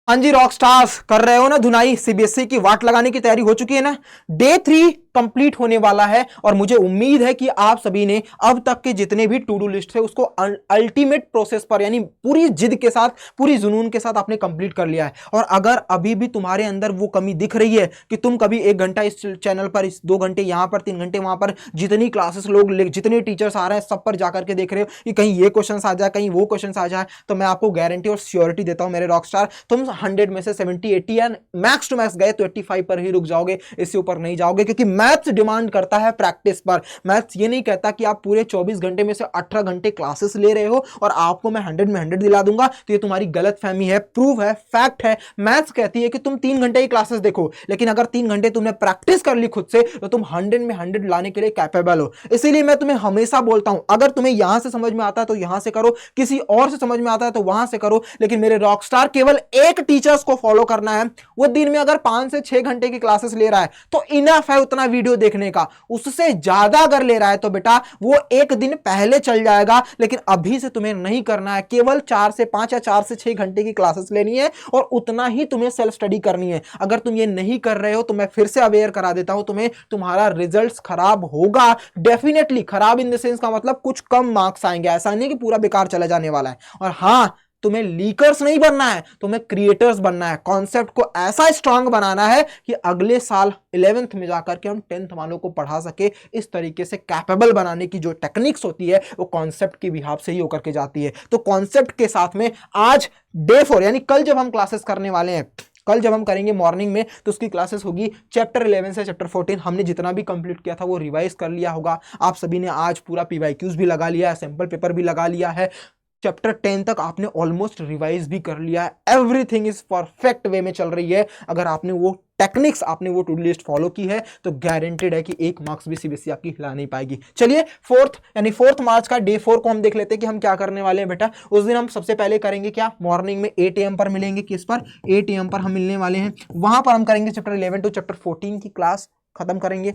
हाँ जी rock stars, कर रहे हो ना धुनाई, सीबीएसई की वाट लगाने की तैयारी हो चुकी है ना। डे 3 कंप्लीट होने वाला है और मुझे उम्मीद है कि आप सभी ने अब तक के जितने भी टू डू लिस्ट थे उसको अल्टीमेट प्रोसेस पर यानी पूरी जिद के साथ, पूरी जुनून के साथ आपने कंप्लीट कर लिया है। और अगर अभी भी तुम्हारे अंदर वो कमी दिख रही है कि तुम कभी 1 घंटा इस चैनल पर, इस 2 घंटे यहां पर, 3 घंटे वहां पर, जितनी क्लासेस लोग, जितने टीचर्स आ रहे हैं सब पर जाकर के देख रहे हो कि कहीं ये क्वेश्चन आ जाए, कहीं वो क्वेश्चन आ जाए, तो मैं आपको गारंटी और श्योरिटी देता हूं मेरे रॉकस्टार, तुम 100 में से 70 80 या मैक्स टू मैक्स गए तो 85 पर ही रुक जाओगे, इससे ऊपर नहीं जाओगे। क्योंकि मैथ्स डिमांड करता है प्रैक्टिस पर। मैथ्स ये नहीं कहता कि आप पूरे 24 घंटे में से 18 घंटे क्लासेस ले रहे हो और आपको मैं 100 में 100 दिला दूंगा, तो ये तुम्हारी गलत फहमी है, प्रूफ है, फैक्ट है। मैथ्स कहती है कि तुम 3 घंटे की क्लासेस देखो, लेकिन अगर 3 घंटे तुमने प्रैक्टिस कर ली खुद से तो तुम 100 में 100 लाने के लिए कैपेबल हो। इसीलिए मैं तुम्हें हमेशा बोलता हूं, अगर तुम्हें यहां से समझ में आता है तो यहां से करो, किसी और से समझ में आता है तो वहां से करो, लेकिन मेरे रॉकस्टार केवल एक टीचर्स को फॉलो करना है। वो दिन में अगर 5 से 6 घंटे की क्लासेस ले रहा है तो इनफ है उतना वीडियो देखने का। उससे ज्यादा अगर ले रहा है तो बेटा वो एक दिन पहले चल जाएगा, लेकिन अभी से तुम्हें नहीं करना है। केवल 4 से 5 या 4 से 6 घंटे की क्लासेस लेनी है और उतना ही तुम्हें सेल्फ स्टडी करनी है। अगर तुम ये नहीं कर रहे हो तो मैं फिर से अवेयर करा देता हूं तुम्हें, तुम्हारा रिजल्ट खराब होगा, डेफिनेटली खराब इन द सेंस का मतलब कुछ कम मार्क्स आएंगे, ऐसा नहीं कि पूरा बेकार चला जाने वाला है। और हां, तुम्हें लीकर्स नहीं बनना है, तुम्हें क्रिएटर्स बनना है। कॉन्सेप्ट को ऐसा स्ट्रांग बनाना है कि अगले साल 11th में जाकर के हम 10th वालों को पढ़ा सके। इस तरीके से कैपेबल बनाने की जो टेक्निक्स होती है वो कॉन्सेप्ट की बिहाफ से ही होकर के जाती है। तो कॉन्सेप्ट के साथ में आज डे 4 यानी कल जब हम क्लासेस करने वाले हैं, कल जब हम करेंगे मॉर्निंग में, तो उसकी क्लासेस होगी चैप्टर 11 से चैप्टर 14। हमने जितना भी कंप्लीट किया था वो रिवाइज कर लिया होगा। आप सभी ने आज पूरा पीवाईक्यूज भी लगा लिया है, सैंपल पेपर भी लगा लिया है, चैप्टर 10 तक आपने ऑलमोस्ट रिवाइज भी कर लिया है। एवरीथिंग इज परफेक्ट वे में चल रही है। अगर आपने वो टेक्निक्स, आपने वो टू डू लिस्ट फॉलो की है तो गारंटेड है कि 1 मार्क्स भी सीबीएसई आपकी हिला नहीं पाएगी। चलिए 4 मार्च का डे 4 को हम देख लेते हैं कि हम क्या करने वाले हैं बेटा। उस दिन हम सबसे पहले करेंगे क्या, मॉर्निंग में 8 AM पर मिलेंगे। किस पर? 8 AM पर हम मिलने वाले हैं। वहां पर हम करेंगे चैप्टर 11 टू चैप्टर 14 की क्लास खत्म करेंगे,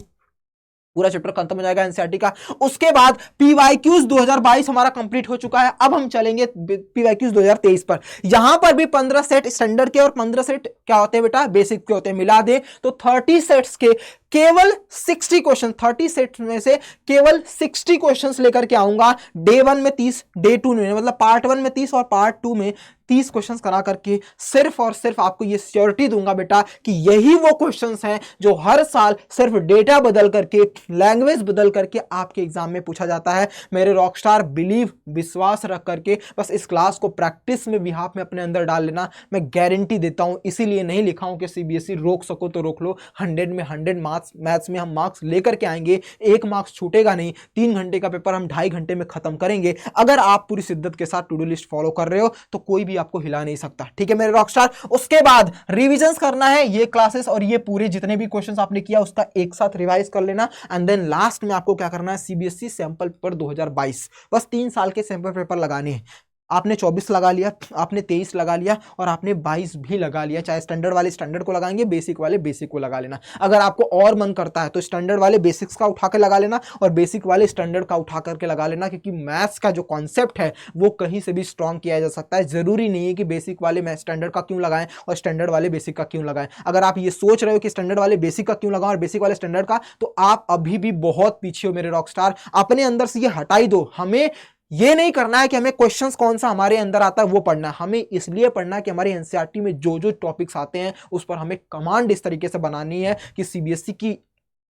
पूरा चैप्टर खत्म हो जाएगा एनसीईआरटी का। उसके बाद पीवाईक्यूज 2022 हमारा कंप्लीट हो चुका है। अब हम चलेंगे पीवाईक्यूज 2023 पर। यहां पर भी 15 सेट स्टैंडर्ड के और 15 सेट क्या होते हैं बेटा, बेसिक के होते हैं। मिला दे तो 30 सेट्स के केवल 60 क्वेश्चन, 30 सेट्स में से केवल 60 क्वेश्चंस लेकर के आऊंगा। डे 1 में 30, डे 2 में मतलब पार्ट 1 में 30 और पार्ट 2 में 30 क्वेश्चंस करा करके सिर्फ और सिर्फ आपको ये श्योरिटी दूंगा बेटा कि यही वो क्वेश्चंस हैं जो हर साल सिर्फ डेटा बदल करके, लैंग्वेज बदल करके आपके एग्जाम में पूछा जाता है। मेरे रॉकस्टार, बिलीव, विश्वास रख करके बस इस क्लास को प्रैक्टिस में बिहाफ में अपने अंदर डाल लेना, मैं गारंटी देता हूं। इसीलिए नहीं लिखा हूं कि सीबीएसई रोक सको तो रोक लो, 100 में 100 मैथ्स में हम मार्क्स लेकर के आएंगे, 1 मार्क्स छूटेगा नहीं। 3 घंटे का पेपर हम 2.5 घंटे में खत्म करेंगे। अगर आप पूरी शिद्दत के साथ टू डू लिस्ट फॉलो कर रहे हो तो कोई भी आपको हिला नहीं सकता, ठीक है मेरे रॉकस्टार। उसके बाद रिविजन करना है, ये क्लासेस और ये पूरे जितने भी क्वेश्चंस आपने किया उसका एक साथ रिवाइज कर लेना। एंड देन लास्ट में आपको क्या करना है, सीबीएसई सैंपल पेपर 2022, बस 3 साल के सैंपल पेपर लगाने हैं। आपने 24 लगा लिया, आपने 23 लगा लिया और आपने 22 भी लगा लिया। चाहे स्टैंडर्ड वाले स्टैंडर्ड को लगाएंगे, बेसिक वाले बेसिक को लगा लेना। अगर आपको और मन करता है तो स्टैंडर्ड वाले बेसिक्स का उठा के लगा लेना और बेसिक वाले स्टैंडर्ड का उठा करके लगा लेना, क्योंकि मैथ्स का जो कॉन्सेप्ट है वो कहीं से भी स्ट्रॉन्ग किया जा सकता है। जरूरी नहीं है कि बेसिक वाले मैं स्टैंडर्ड का क्यों लगाएं और स्टैंडर्ड वाले बेसिक का क्यों लगाएं। अगर आप ये सोच रहे हो कि स्टैंडर्ड वाले बेसिक का क्यों लगाओ और बेसिक वाले स्टैंडर्ड का, तो आप अभी भी बहुत पीछे हो मेरे रॉकस्टार। अपने अंदर से ये हटाई दो। हमें ये नहीं करना है कि हमें क्वेश्चंस कौन सा हमारे अंदर आता है वो पढ़ना है, हमें इसलिए पढ़ना है कि हमारे एनसीईआरटी में जो जो टॉपिक्स आते हैं उस पर हमें कमांड इस तरीके से बनानी है कि सीबीएसई की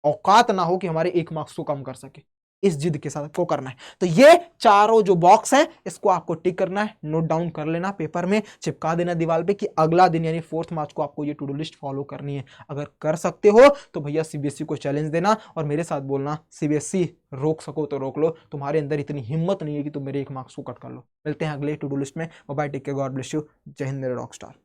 औकात ना हो कि हमारे 1 मार्क्स को कम कर सके। इस जिद के साथ आपको करना है। तो ये चारों जो बॉक्स हैं इसको आपको टिक करना है, नोट डाउन कर लेना, पेपर में चिपका देना दीवार पे कि अगला दिन यानी 4 मार्च को आपको ये टू डू लिस्ट फॉलो करनी है। अगर कर सकते हो तो भैया सीबीएसई को चैलेंज देना और मेरे साथ बोलना सीबीएसई रोक सको तो रोक लो। तुम्हारे अंदर इतनी हिम्मत नहीं है कि तुम मेरे 1 मार्क्स को कट कर लो। मिलते हैं अगले टू डू लिस्ट में। Bye, take care, God bless you. जय हिंद मेरे रॉकस्टार।